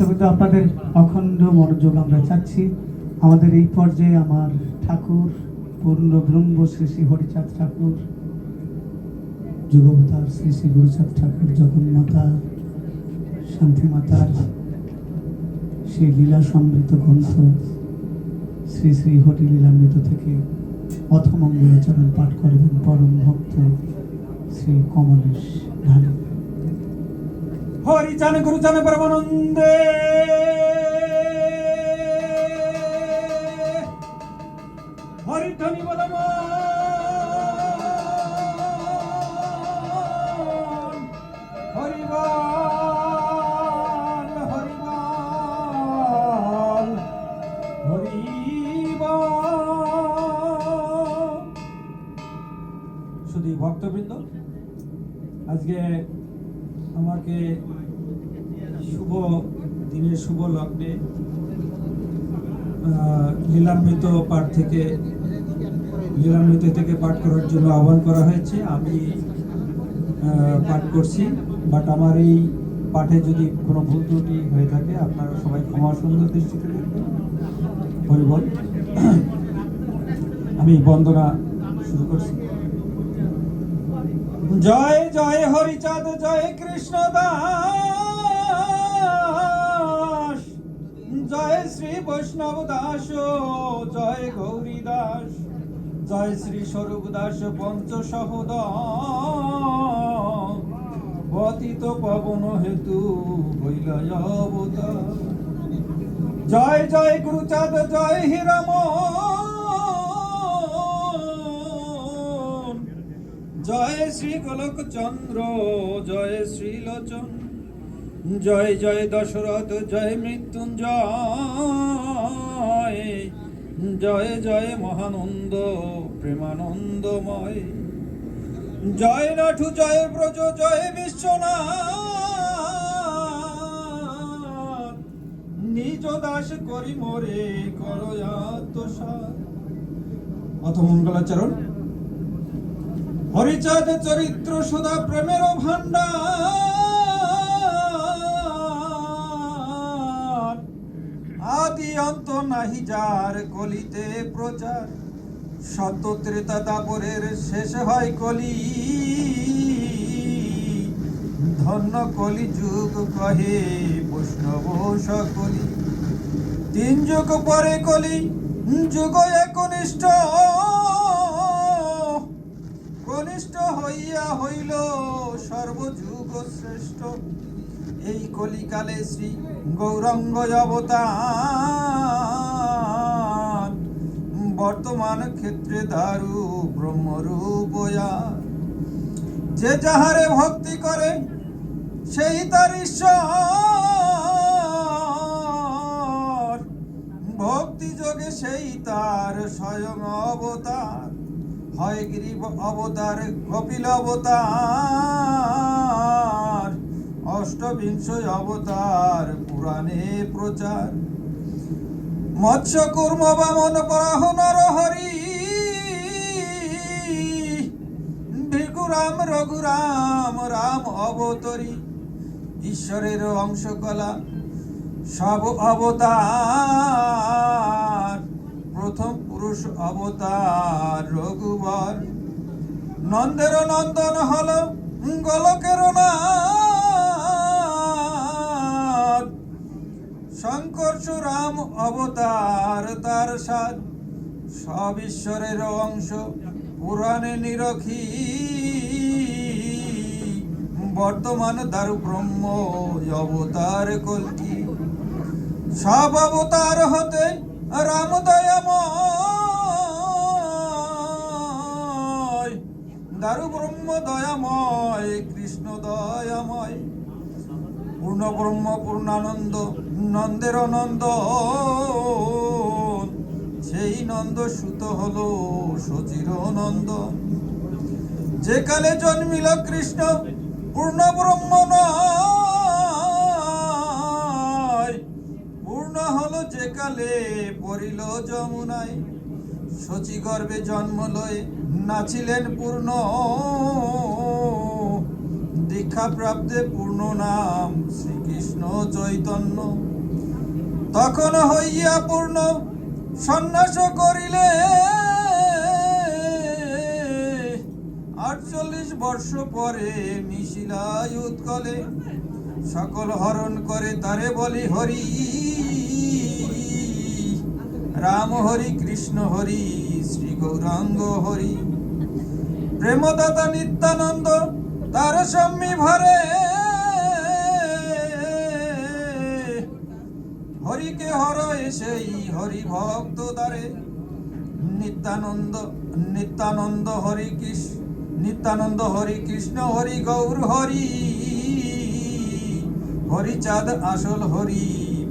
ভক্তবৃন্দ, আপনাদের অখণ্ড মনোযোগ আমরা চাচ্ছি। আমাদের এই পর্যায়ে আমার ঠাকুর পূর্ণ ব্রহ্ম শ্রী শ্রী হরিচাঁদ ঠাকুর, যুগবতার শ্রী শ্রী গুরুচাঁদ ঠাকুর, জগন্মাতা শান্তিমাতার সেই লীলা সমৃদ্ধ গ্রন্থ শ্রী শ্রী হরি লীলামৃত থেকে অথমঙ্গলাচরণ পাঠ করবেন পরম ভক্ত শ্রী কমলেশ ঢালি। হরিচান গুরুচান পরমানন্দে হরিধ্বনি বলম হরিবল হরিবল হরিবল। শুধু ভক্তবৃন্দ, আজকে আমাকে শুভ দিনের শুভ লগ্নে লীলামৃত থেকে পাঠ করার জন্য আহ্বান করা হয়েছে। আমি পাঠ করছি, বাট আমার এই পাঠে যদি কোনো ভুল ত্রুটি হয়ে থাকে আপনারা সবাই ক্ষমা সুন্দর দৃষ্টিতে দেখবেন। হরিবল। আমি বন্দনা শুরু করছি। জয় জয় হরিচাঁদ, জয় কৃষ্ণ দাস, জয় শ্রী বৈষ্ণব দাস, জয় গৌরী দাস, জয় শ্রী স্বরূপ দাস পঞ্চসহদ পতিত পবন হেতু হইল অবতার। জয় জয় গুরুচাঁদ, জয় হিরম, জয় শ্রী গোলক চন্দ্র, জয় শ্রীলোচন, জয় জয় দশরথ, জয় মৃত্যুঞ্জয়, জয় জয় মহানন্দ প্রেমানন্দময়, জয় নাঠু, জয় ব্রজ, জয় বিশ্বনাথ, নিজ দাস করি মোরে করয়াত্মসাৎ। অথ মঙ্গলাচরণ। হরিচাঁদ চরিত্র সুধা প্রেমের ভান্ডার, আদি অন্ত নাহি যার কলিতে প্রচার, সত্য ত্রেতা দাপরের শেষ হয় কলি, ধন্য কলি যুগ কহে বৈষ্ণব সকলি, তিন যুগ পরে কলি যুগ একনিষ্ঠ, কনিষ্ঠ হইয়া হইল সর্বযুগ শ্রেষ্ঠ, এই কলিকালে শ্রী গৌরাঙ্গ অবতার, বর্তমান ক্ষেত্রে দারু ব্রহ্মরূপয়া, যে যাহারে ভক্তি করে সেই তার ঈশ্বর, ভক্তি যোগে সেই তার স্বয়ং অবতার, হয় গিরিব অবতার, কপিল অবতার, অষ্টবিংশ অবতার পুরাণে প্রচার, মৎস্য কুর্ম বামন বরাহ নরহরি, ভৃগুরাম রঘুরাম রাম অবতরী, ঈশ্বরের অংশ কলা সব অবতার, প্রথম পুরুষ অবতার রঘুবর, নন্দের নন্দন হল গোলকের নাথ, শঙ্কর্ষ রাম অবতার তার সাথ, সব ঈশ্বরের অংশ পুরাণে নিরখী, বর্তমান দারু ব্রহ্ম অবতার কল্কি, সব অবতার হতে রাম দয়াময়, দারু ব্রহ্ম দয়াময়, কৃষ্ণ দয়াময়, পূর্ণ ব্রহ্ম পূর্ণানন্দ, নন্দের নন্দ, সেই নন্দ সুত হলো সচির নন্দ, যে কালে জন্মিল কৃষ্ণ পূর্ণ ব্রহ্ম নয়, পূর্ণ হলো যে কালে পড়িল যমুনায়, শচী গর্ভে জন্ম লয়ে নাচিলেন পূর্ণ, দীক্ষা প্রাপ্তে পূর্ণ নাম শ্রীকৃষ্ণ চৈতন্য। তখন হইয়া পূর্ণ সন্ন্যাস করিলে 48 বর্ষ পরে মিশিলাই উৎকলে সকল হরণ করে তারে বলি হরি রাম হরি কৃষ্ণ হরি শ্রী গৌরাঙ্গ হরি প্রেমদাতা নিত্যানন্দ তার সম্মি ভরে হরিকে হরয় সেই হরি ভক্ত দ্বারে নিত্যানন্দ নিত্যানন্দ হরি কৃষ্ণ নিত্যানন্দ হরি কৃষ্ণ হরি গৌর হরি হরিচাঁদ আসল হরি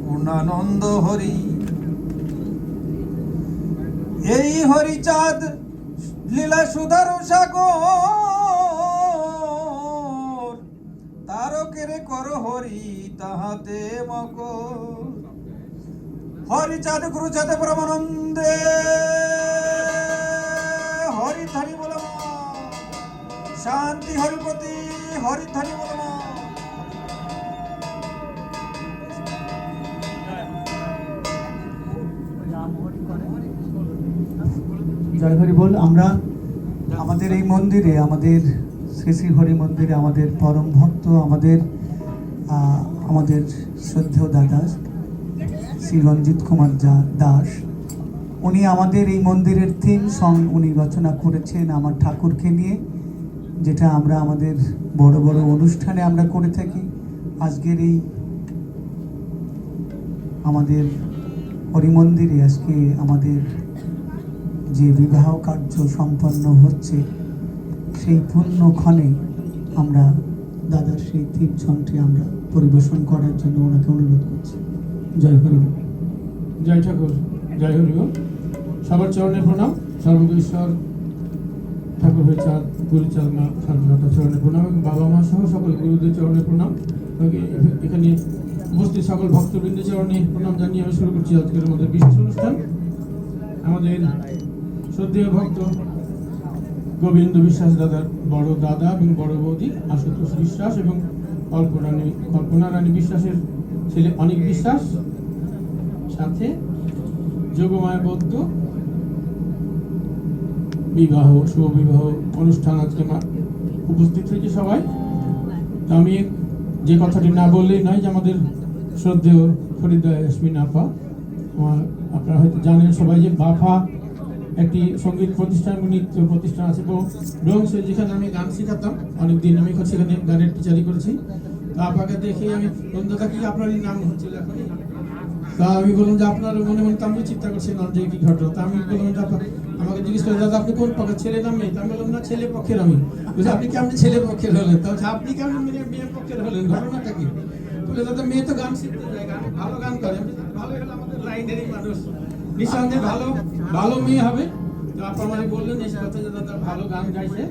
পূর্ণানন্দ হরি এই হরিচাঁদ লীলা সুধার সাগর তারকেরে কর হরি তাহাতে মকর হরিচাঁদ গুরুচাঁদ ব্রহ্মানন্দে হরি ধরি বল শান্তি হরিপতি হরি ধরি বল জয় হরি বল। আমরা আমাদের এই মন্দিরে, আমাদের শ্রী শ্রী হরি মন্দিরে আমাদের পরম ভক্ত, আমাদের শ্রদ্ধেয় দাদা শ্রী রঞ্জিত কুমার দাস, উনি আমাদের এই মন্দিরের থিম সং উনি রচনা করেছেন আমার ঠাকুরকে নিয়ে, যেটা আমরা আমাদের বড় বড় অনুষ্ঠানে আমরা করে থাকি। আজকের এই আমাদের হরি মন্দিরে আজকে আমাদের যে বিবাহ কার্য সম্পন্ন হচ্ছে, সেই পুণ্যক্ষণে আমরা দাদার সেই থিম সংটি আমরা পরিবেশন করার জন্য ওনাকে অনুরোধ করছি। জয় হরি বল। জয় ঠাকুর, জয় হরি বল। সবার চরণে প্রণাম। সর্বদেশ্বর ঠাকুর হরিচাঁদ, গুরুচাঁদ মা শান্তিনাথ চরণে প্রণাম এবং বাবা মা সহ সকল গুরুদের চরণে প্রণাম। এখানে উপস্থিত সকল ভক্তবৃন্দের চরণে প্রণাম জানিয়ে আমি শুরু করছি আজকের আমাদের বিশেষ অনুষ্ঠান। আমাদের শ্রদ্ধেয় ভক্ত গোবিন্দ বিশ্বাস দাদার বড় দাদা এবং বড় বৌদি আশুতোষ বিশ্বাস এবং কল্পনা রানী বিশ্বাসের ছেলে অনিক বিশ্বাস, সাথে যোগমায়া বৌদ্ধ বিবাহ শুভ বিবাহ অনুষ্ঠান আজকে উপস্থিত হয়েছে সবাই। তো আমি যে কথাটি না বললেই নয় যে আমাদের শ্রদ্ধেয় ফরিদা ইয়াসমিন আপা, আপনারা হয়তো জানেন সবাই যে বাফা একটি সঙ্গীত প্রতিষ্ঠান, নৃত্য প্রতিষ্ঠান আছে ব্রোঞ্জ, যেখানে আমি গান শেখাতাম অনেকদিন। আমি সেখানে গানের টিচারি করেছি। তো আপাকে দেখে আমি বন্ধুটা কি আপনারই নাম হচ্ছিল এখন, তা আমি বললাম যে আপনার মনে মনে আমি চিন্তা করছিলাম যে কি ঘটনা। তা আমি বললাম যে আমাকে জিজ্ঞেস করে দাদা আপনি কোন পক্ষের, ছেলে না মেয়ে? তা আমি বললাম না ছেলে পক্ষের। আমি বলছি আপনি কেমন ছেলে পক্ষের হলেন? তাহলে আপনি কেমন মেয়ের পক্ষের হলেন, ঘটনাটা কি? বলে দাদা মেয়ে তো গান শিখতে যায়, ভালো গান করে। ভালো হলো আমাদের লাইনেরই মানুষ, নিঃসন্দেহে ভালো ভালো মেয়ে হবে। তো আপনার মানে বললেন এই কথা যে দাদা ভালো গান গাইছে।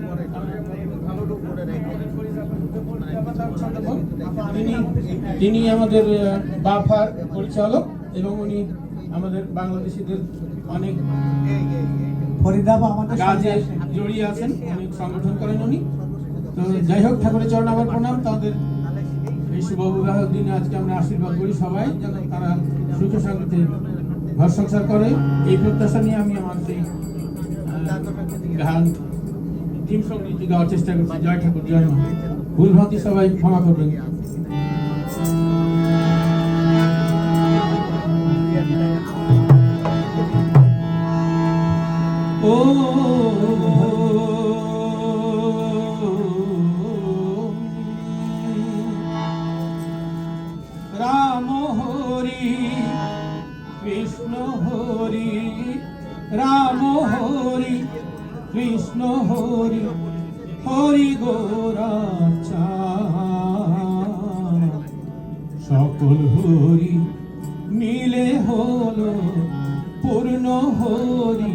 তিনি আমাদের বাফার পরিচালক এবং উনি আমাদের বাংলাদেশিদের অনেক কাজে জড়িয়ে আছেন, অনেক সংগঠন করেন উনি। তো যাই হোক, ঠাকুরের চরণ আমার প্রণাম। তাদের এই শুভ বিবাহ দিনে আজকে আমরা আশীর্বাদ করি সবাই যেন তারা সুখে শান্তিতে ঘর সংসার করে। এই প্রত্যাশা নিয়ে আমি আমার সেই গান টিম সঙ্গীত গাওয়ার চেষ্টা করছি। জয় ঠাকুর, জয় মা। ভুল ভ্রান্তি সবাই ক্ষমা করবেন। ও রাম হরি কৃষ্ণ হরি, রাম হরি কৃষ্ণ হরি, হরি গৌরাচাঁদ। সকল হরি মিলে হলো পূর্ণ হরি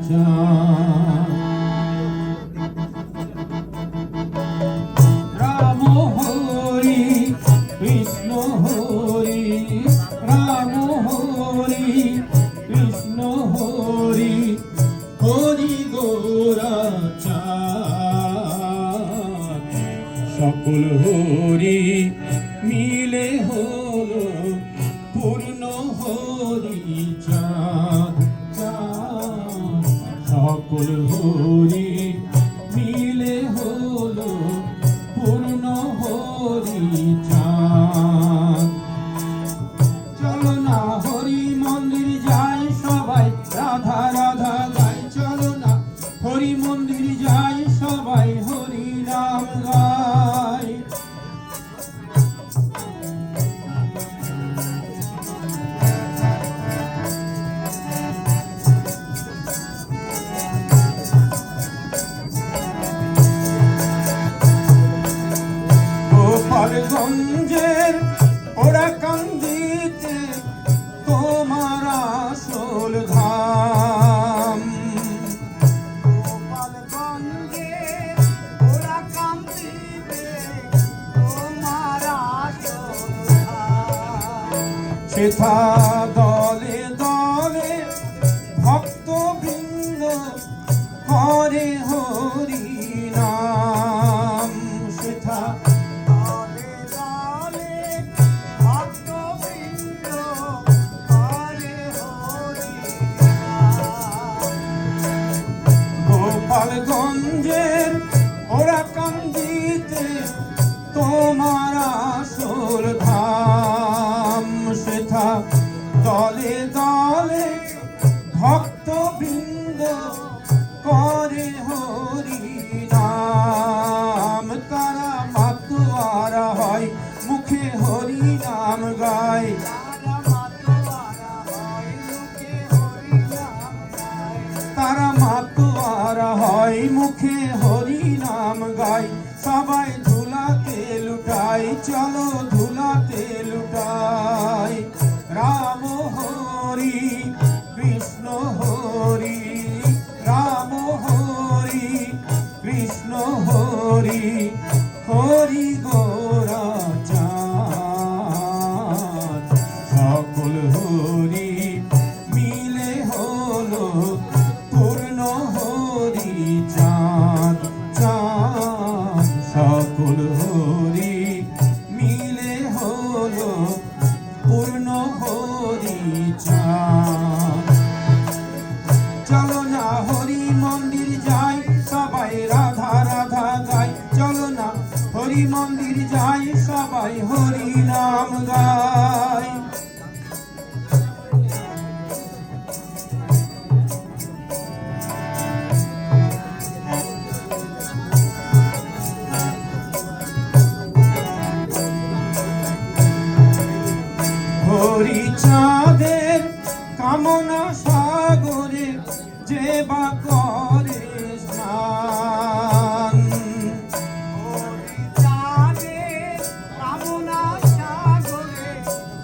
চাঁদ। রাম হরি কৃষ্ণ হরি, রাম হরি কৃষ্ণ হরি, হরি গৌরাচাঁদ। সকল হরি মিলে হলো পূর্ণ হরি চাঁদ চাঁদ সকল হরি মিলে হলো পূর্ণ হরি চাঁদ। চলো না হরি মন্দির যাই সবাই রাধা রাধা গাই, চলো না হরি মন্দির যাই সবাই হরি নাম গাই। গোপালগঞ্জের ওরা কান্দিতে তোমার আসল ধাম, গোপালগঞ্জের ওরা কান্দিতে তোমার আসল ধাম। সেথা দলে দলে ভক্তবৃন্দ করে হরি নাম, সেথা দলে দলে ভক্তবৃন্দ করে হরি নাম। গোপালগঞ্জের ওরা কান্দিতে তোমার আসল ধাম, সেথা দলে দলে ভক্তবৃন্দ করে হরি নাম। তারা মাতোয়ারা হয় মুখে হরি নাম গায়, তারা মাতোয়ারা হয় মুখে হরি নাম গায়। তারা মাতোয়ারা হয় মুখে হরি নাম গায়। সবাই ধুলাতে লুটাই, চলো ধুলাতে লুটাই। রাম হরি কৃষ্ণ হরি, রাম হরি কৃষ্ণ হরি, হরি গোরা চাঁদ সকল হরি মিলে হলো পূর্ণ হরি চাঁদ চাঁদ সকল হরি মিলে হলো পূর্ণ হরি চাঁদ। চলো না হরি মন্দির যাই সবাই রাধা রাধা গাই, চলো না হরি মন্দির যাই সবাই হরি নাম গাই। হরি চাঁদের কামনা সাগরে যে বা করে স্নান, হরি চাঁদের কামনা সাগরে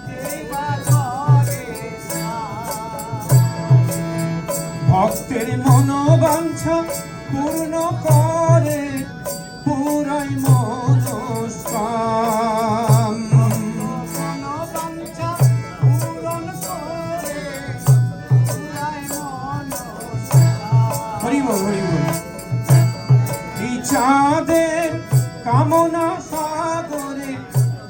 দেবা করে স্নান। ভক্তের মনোবাঞ্ছা পূর্ণ করে পুরাই মনস্কাম। মনোবাঞ্ছা পূরণ করে পুরাই মনস্কাম। হরি বল হরি বল। এই চাঁদের কামনা সাগরে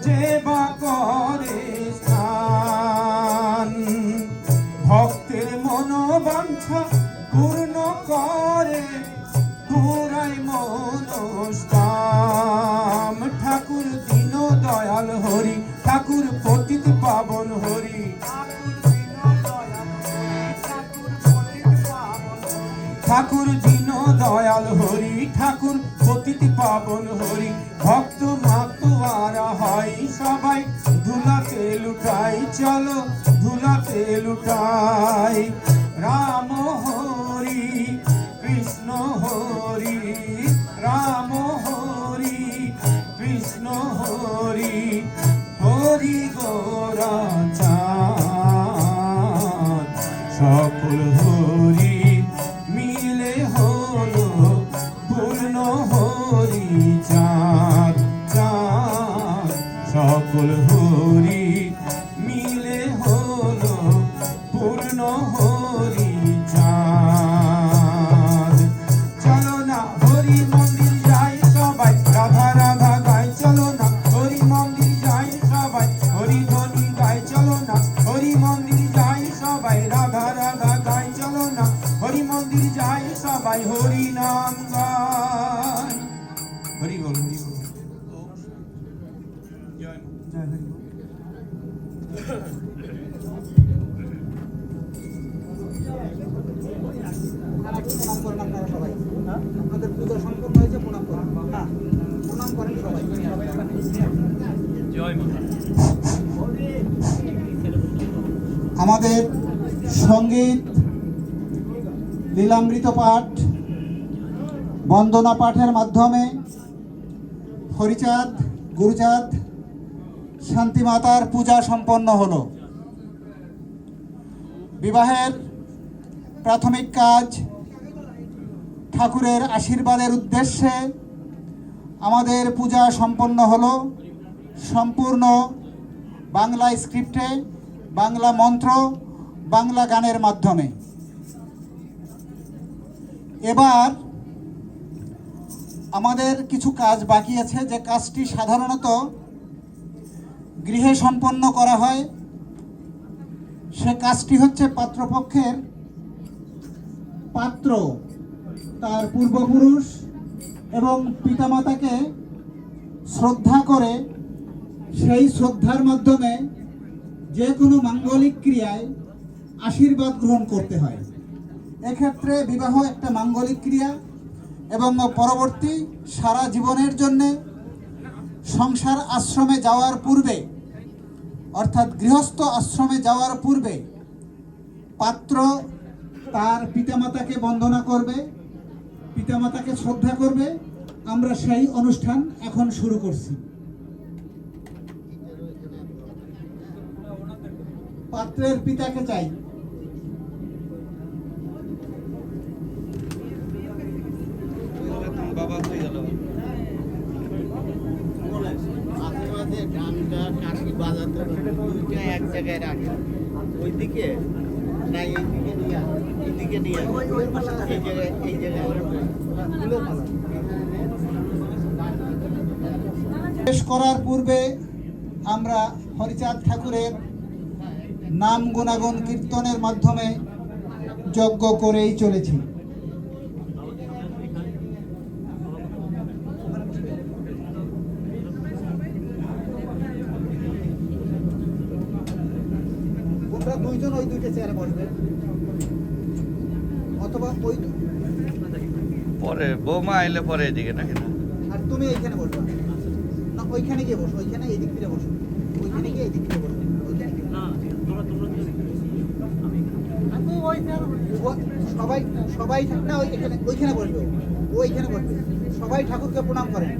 যে বা করে স্নান, ভক্তের মনোবাঞ্ছা পূর্ণ করে পুরাই মনস্কাম। ঠাকুর দীন দয়াল হরি, ঠাকুর পতিত পাবন হরি, ঠাকুর দীন দয়াল হরি, ঠাকুর পতিত পাবন হরি। ঠাকুর দীন দয়াল হরি, ঠাকুর পতিত পাবন হরি। ভক্ত মাতোয়ারা হয় সবাই ধুলাতে লুটাই, চলো ধুলাতে লুটাই। রাম হরি কৃষ্ণ হরি, রাম হরি কৃষ্ণ হরি, হরি গোরা চাঁদ সকল হরি মিলে হলো পূর্ণ হরি চাঁদ চাঁদ সকল হরি মিলে হলো পূর্ণ হরি চাঁদ। চলো না হরি মন্দির যাই সবাই রাধা রাধা গাই, চলো না হরি মন্দির যাই সবাই হরি ধ্বনি গাই, চলো না জয় মা। জয় হরি বল। প্রণাম করেন আপনারা সবাই। আপনাদের পূজা সম্পন্ন হয়েছে, প্রণাম করেন। প্রণাম করেন সবাই। আমাদের সঙ্গীত, লীলামৃত পাঠ, বন্দনা পাঠের মাধ্যমে হরিচাঁদ, গুরুচাঁদ, শান্তিমাতার পূজা সম্পন্ন হলো। বিবাহের প্রাথমিক কাজ ঠাকুরের আশীর্বাদের উদ্দেশ্যে আমাদের পূজা সম্পন্ন হলো সম্পূর্ণ বাংলা স্ক্রিপ্টে, বাংলা মন্ত্র, বাংলা গানের মাধ্যমে। এবার আমাদের কিছু কাজ বাকি আছে, যে কাজটি সাধারণত গৃহে সম্পন্ন করা হয়। সে কাজটি হচ্ছে পাত্রপক্ষের পাত্র তার পূর্বপুরুষ এবং পিতামাতাকে শ্রদ্ধা করে সেই শ্রদ্ধার মাধ্যমে যে কোনো মাঙ্গলিক ক্রিয়ায় আশীর্বাদ গ্রহণ করতে হয়। এক্ষেত্রে বিবাহ একটা মাঙ্গলিক ক্রিয়া এবং পরবর্তী সারা জীবনের জন্যে সংসার আশ্রমে যাওয়ার পূর্বে, অর্থাৎ গৃহস্থ আশ্রমে যাওয়ার পূর্বে পাত্র তার পিতামাতাকে বন্দনা করবে, পিতামাতাকে শ্রদ্ধা করবে। আমরা সেই অনুষ্ঠান এখন শুরু করছি। পাত্রের পিতাকে চাই। মাঝে গানটা কাশি বাজাতে দুইটা এক জায়গায় রাখে, ওইদিকে না এইদিকে নিয়ে এইদিকে নিয়ে এই জায়গায় শেষ করার পূর্বে আমরা হরিচাঁদ ঠাকুরের নাম গুণাগুণ কীর্তনের মাধ্যমে যজ্ঞ করেই চলেছি। তোমরা দুইজন ওই দুইটা চেয়ারে বসবে, অথবা ওই পরে বৌমা এলে পরে এদিকে নাকি না আর তুমি এইখানে বসবা না, ওইখানে গিয়ে বসো, ওইখানে এই দিক থেকে বসো, ওইখানে গিয়ে এই দিক থেকে বসো। সবাই সবাই না ওইখানে ওইখানে বসবে, ওইখানে বসবে। সবাই ঠাকুরকে প্রণাম করেন।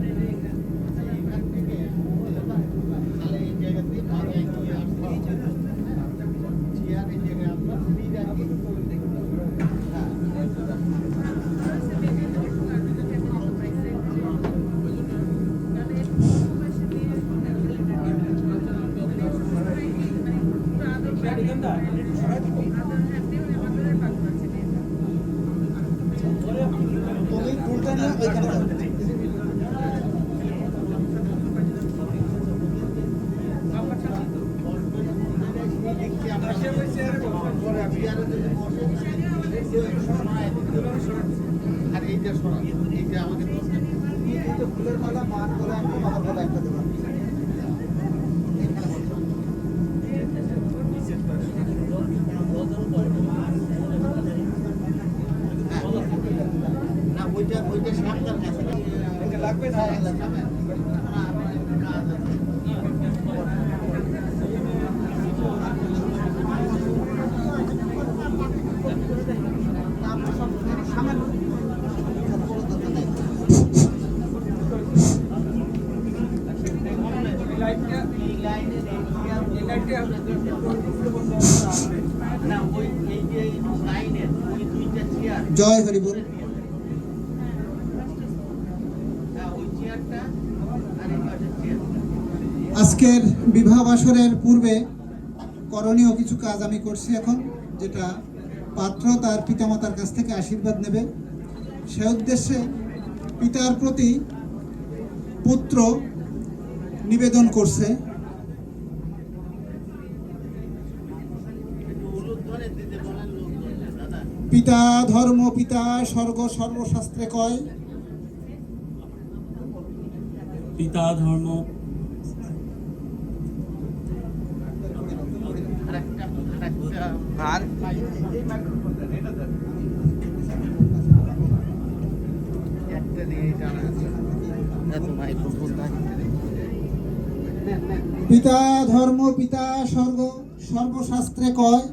তুমি ফুলটা নিয়ে ওইখানে যাও। আর এইটা শোনা এইটা আমাকে দুটো ফুলের মালা মার করে একটা, বাবার গলায় একটা দেবো। না ওইটা সামনের কাছে লাগবে না জয় হরি বল। আজকের বিবাহ বাসরের পূর্বে করণীয় কিছু কাজ আমি করছি এখন, যেটা পাত্র তার পিতামাতার কাছ থেকে আশীর্বাদ নেবে। সে উদ্দেশ্যে পিতার প্রতি পুত্র নিবেদন করছে। পিতা ধর্ম পিতা স্বর্গ সর্বশাস্ত্রে কয়। পিতা ধর্ম এটা ভার একটা দিয়ে টানা আছে এত মাইক্রোফোন থাকে পিতা ধর্ম পিতা স্বর্গ সর্বশাস্ত্রে কয়,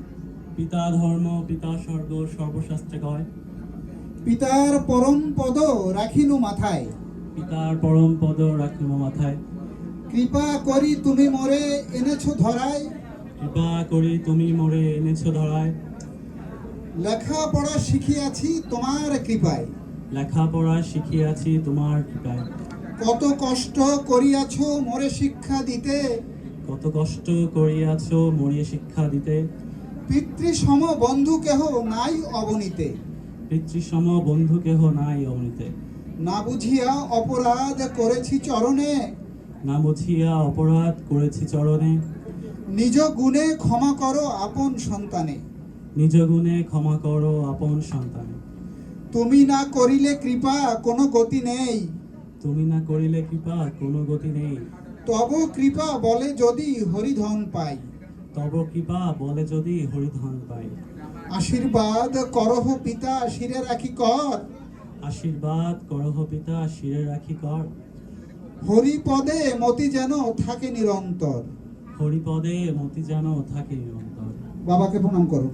পিতা ধর্ম পিতা স্বর্গ সর্বশাস্ত্রে কয়, পিতার পরম পদ রাখিনু মাথায়, পিতার পরম পদ রাখিব মাথায়, কৃপা করি তুমি মোরে এনেছো ধরায়, কৃপা করি তুমি মোরে এনেছো ধরায়, লেখাপড়া শিখিয়াছি তোমার কৃপায়, লেখাপড়া শিখিয়াছি তোমার কৃপায়, কত কষ্ট করিয়াছ মোরে শিক্ষা দিতে, কত কষ্ট করিয়াছ মরিয়ে শিক্ষা দিতে, পিতৃসম বন্ধু কেহ নাই অবনীতে, পিতৃসম বন্ধু কেহ নাই অমৃতে, না বুঝিয়া অপরাধ করেছি চরণে, না বুঝিয়া অপরাধ করেছি চরণে, নিজ গুণে ক্ষমা করো আপন সন্তানে, নিজ গুণে ক্ষমা করো আপন সন্তানে, তুমি না করিলে কৃপা কোনো গতি নেই, তুমি না করিলে কৃপা কোনো গতি নেই, তব কৃপা বলে যদি হরিধন পাই, তব কৃপা বলে যদি হরিধন পাই, আশীর্বাদ করহ পিতা শিরে রাখি কর, আশীর্বাদ করহ পিতা শিরে রাখি কর, হরিপদে মতি যেন থাকে নিরন্তর। হরিপদে মতি যেন থাকে নিরন্তর। বাবাকে প্রণাম করো।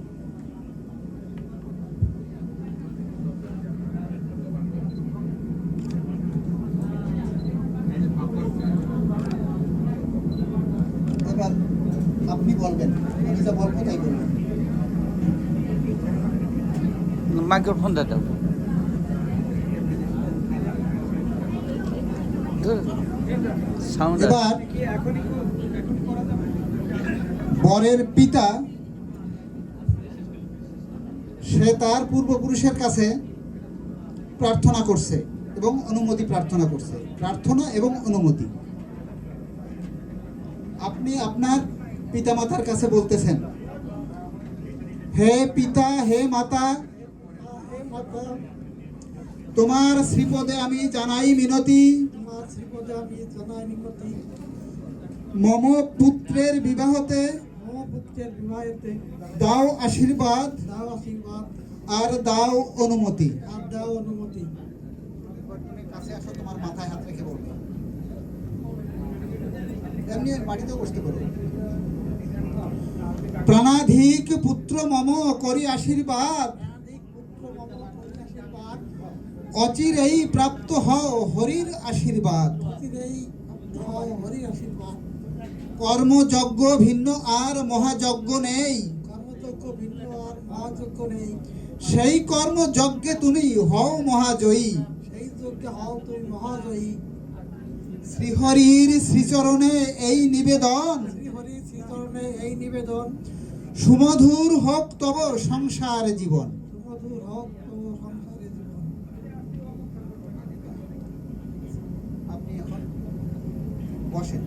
এবার আপনি বলবেন, আমি যা বলবো তাই বলবেন। মাইক্রোফোনটা দাও সাউন্ড এবার বরের পিতা সে তার পূর্বপুরুষের কাছে প্রার্থনা করছে এবং অনুমতি প্রার্থনা করছে, প্রার্থনা এবং অনুমতি। আপনি আপনার পিতামাতার কাছে বলতেছেন, হে পিতা হে মাতা, তোমার শ্রীপদে আমি জানাই মিনতি, মম পুত্রের বিবাহতে দাও আশীর্বাদ আর দাও অনুমতি। কাছে আসো, তোমার মাথায় হাত রেখে বলবে, এমনি বাড়িতেও বসতে পারো। প্রাণাধিক পুত্র মম করি আশীর্বাদ, অচিরেই প্রাপ্ত হও হরির আশীর্বাদ। কর্মযজ্ঞ ভিন্ন আর মহাযজ্ঞ নেই, সেই কর্মযজ্ঞে তুমি হও মহাজয়ী। শ্রীহরির শ্রীচরণে এই নিবেদন, সুমধুর হোক তব সংসার জীবন। আপনি এখন বসেন।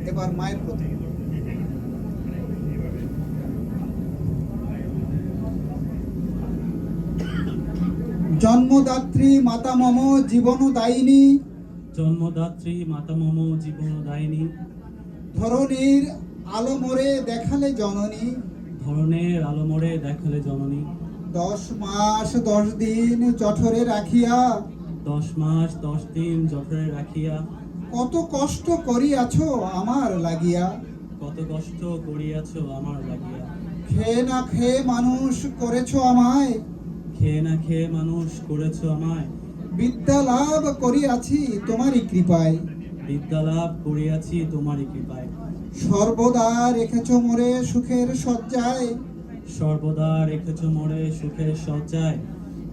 এবার মায়ের প্রতি জন্মদাত্রী মাতা মম জীবনদায়িনী, জন্মদাত্রী মাতা মম জীবনদায়িনী, ধরণীর আলো মোরে দেখালে জননী, ধরনের আলমরে দেখালে জননী, 10 মাস 10 দিন জঠরে রাখিয়া, 10 মাস 10 দিন জঠরে রাখিয়া, কত কষ্ট করিয়াছো আমার লাগিয়া, কত কষ্ট করিয়াছ আমার লাগিয়া, খেয়ে না খেয়ে মানুষ করেছো আমায়, খেয়ে না খেয়ে মানুষ করেছ আমায়, বিদ্যা লাভ করিয়াছি তোমারই কৃপায়, বিদ্যা লাভ করিয়াছি তোমারই কৃপায়, সর্বদা রেখেছো মোরে সুখের শয্যায়, সর্বদা রেখেছ মোরে সুখের শয্যায়,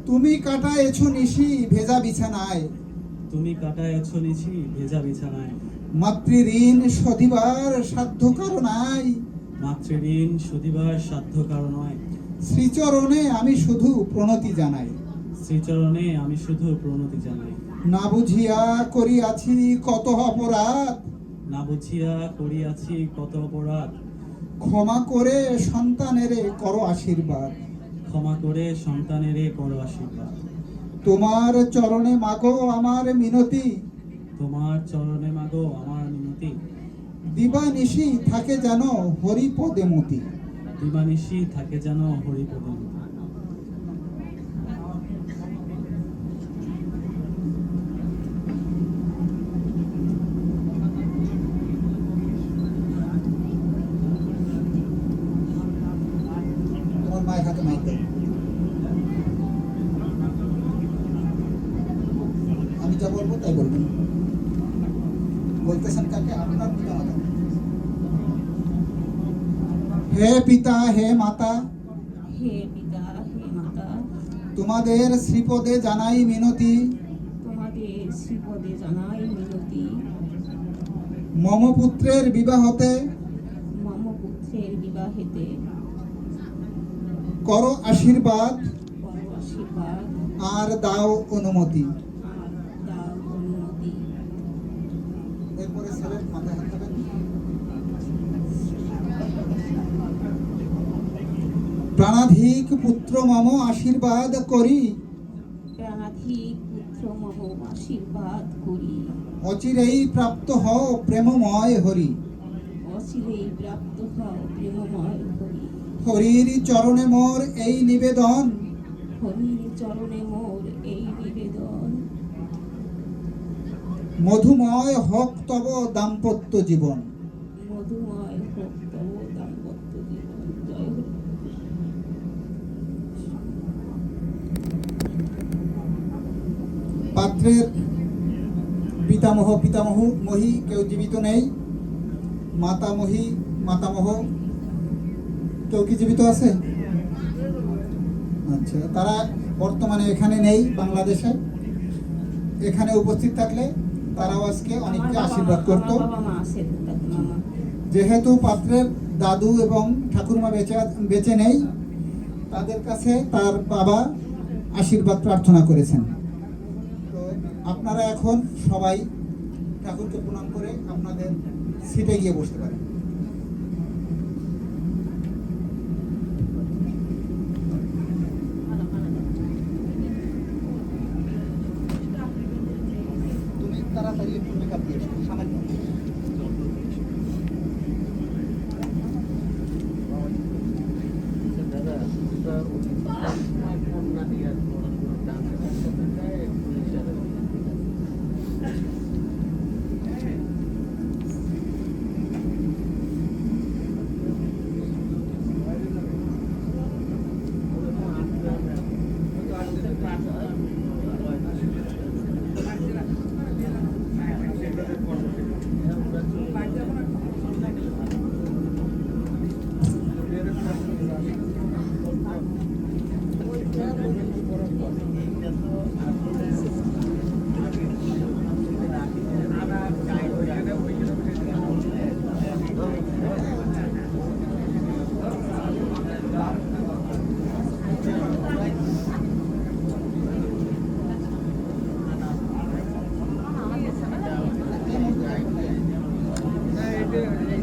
তুমি কাটায়েছো নিশি ভেজা বিছানায়, তুমি কাটায়েছ নিছি ভেজা বিছানায়, মাতৃঋণ শোধিবার সাধ্য কারো নাই, মাতৃঋণ শুধিবার সাধ্য কারো নয়, শ্রীচরণে আমি শুধু প্রণতি জানাই, শ্রীচরণে আমি শুধু প্রণতি জানাই, না বুঝিয়া করিয়াছি কত অপরাধ, না বুঝিয়া করিয়াছি কত অপরাধ, ক্ষমা করে সন্তানেরে করো আশীর্বাদ, ক্ষমা করে সন্তানেরে করো আশীর্বাদ, তোমার চরণে মাগো আমার মিনতি, তোমার চরণে মাগো আমার মিনতি, দিবানিশি থাকে যেন হরিপদে মতি, দিবানিশি থাকে যেন হরিপদে। তোমার মায়ের হাতে মাইক দাও। আমি যা বলবো তাই বলবেন। বলতেছেন কাকে? আপনার পিতা মাতা। হে পিতা, হে মাতা, হে পিতা হে মাতা, তোমাদের শ্রীপদে জানাই মিনতি। তোমাদের শ্রীপদে জানাই মিনতি। মম পুত্রের বিবাহতে মম পুত্রের বিবাহেতে করো আশীর্বাদ, করো আশীর্বাদ, আর দাও অনুমতি। আর দাও অনুমতি। এরপরে ছেলের মাথায় হাত দেবেন। প্রাণাধিক পুত্র মম আশীর্বাদ করি, প্রাণাধিক পুত্র মম আশীর্বাদ করি। অচিরেই প্রাপ্ত হও প্রেমময় হরি। অচিরেই প্রাপ্ত হও প্রেমময় হরি। হরির চরণে মোর এই নিবেদন, হরির চরণে মোর এই নিবেদন। মধুময় হোক তব দাম্পত্য জীবন। মধুময় হোক তব দাম্পত্য জীবন। জয় হরি। পাত্রের পিতামহী কেউ জীবিত নেই। মাতামহ কেউ কি জীবিত আছে? আচ্ছা, তারা বর্তমানে এখানে নেই বাংলাদেশে। এখানে উপস্থিত থাকলে তারাও আজকে অনেককে আশীর্বাদ করত। আমার বাবা মা আছে, মামা। যেহেতু পাত্রের দাদু এবং ঠাকুরমা বেঁচে নেই, তাদের কাছে তার বাবা আশীর্বাদ প্রার্থনা করেছেন। তো আপনারা এখন সবাই ঠাকুরকে প্রণাম করে আপনাদের সিটে গিয়ে বসতে পারেন।